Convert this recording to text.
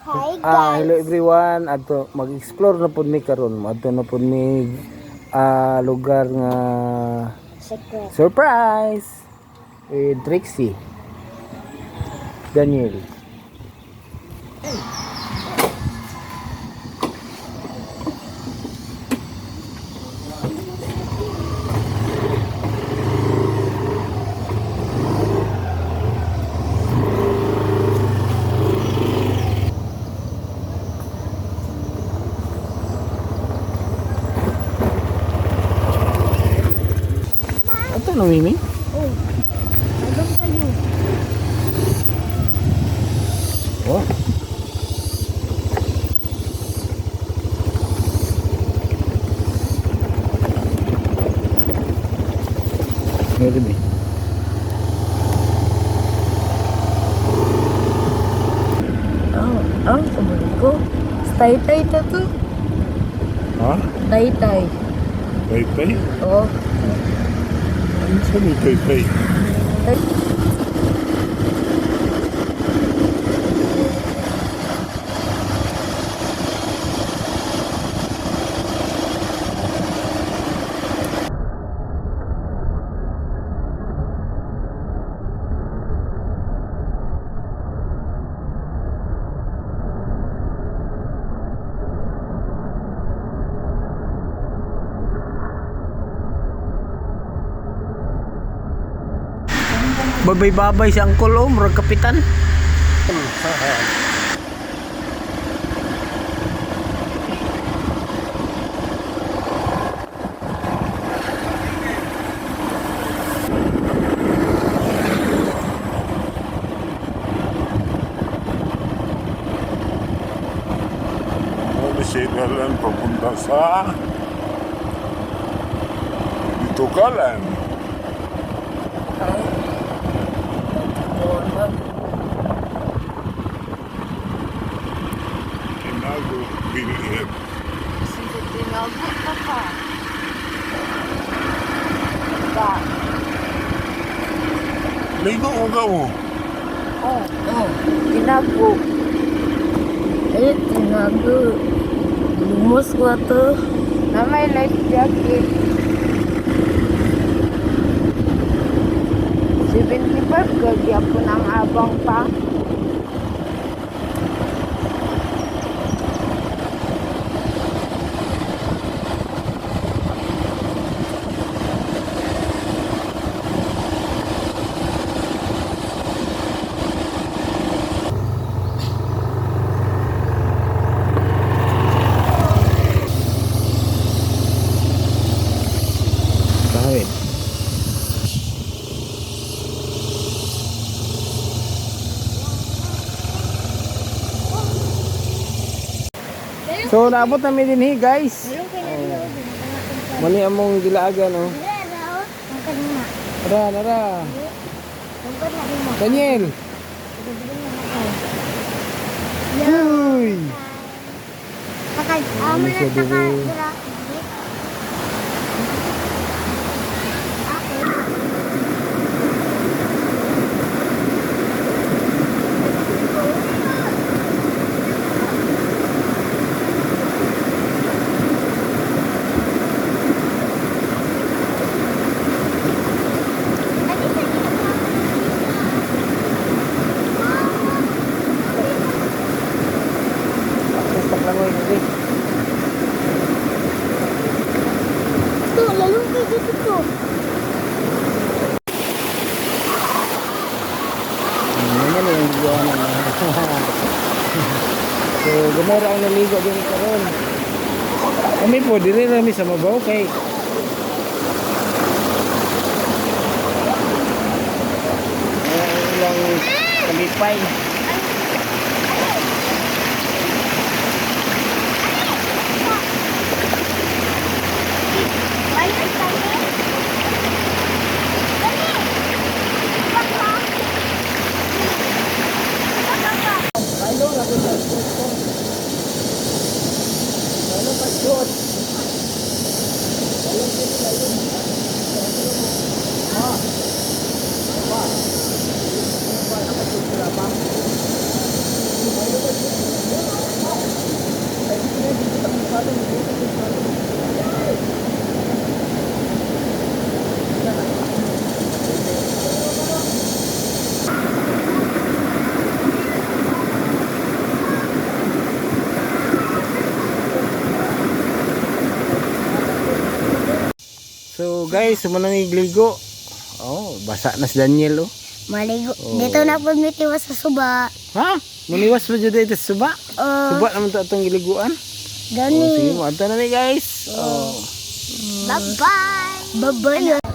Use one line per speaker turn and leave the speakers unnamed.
Hi guys.
Hello everyone. Ato mag-explore na pud mi karon. Adto na pud mi lugar nga
Secret.
surprise with Trixie. Daniel. Ato na Mimi?
Oh. Anong kayo?
Oh. Meron eh.
Sabi ko. Tay-tay to to.
Ha?
Tay-tay.
Tay-tay?
Oh.
Ano sa ni tay-tay?
Babay-babay si Uncle Murag kapitan.
Ano siya dalan papunta sa Itugalan. Tinago Bilid.
Sige, tinago ka pa. Ba?
Ligo ko ka mo.
Oh. Tinago. Tinago. Lumos ko to. Na may life jacket. 75 gagi ako ng abang pa.
Kahit. So naabot namin din guys. Mani among gilaagan oh. Ara, ara. Daniel. Uy. Ano siya dito? Lang oy kasi.
Ito, lalong kayo dito to.
Ano yung gigawa na. So gumora ang naligo din karon. Kami po dili rami sa mabaw kay ilang kalipay. Apa? So guys, sumana ni gligo. Oh, basa na si Daniel oh.
Maligo. Dito na po mitiwas sa suba.
Ha? Muniwas pa jud ito sa suba.
Oh,
Suba naman to atong giliguan.
gani.
Sige mo, ato na ni guys. Oh.
Bye-bye. Bye-bye.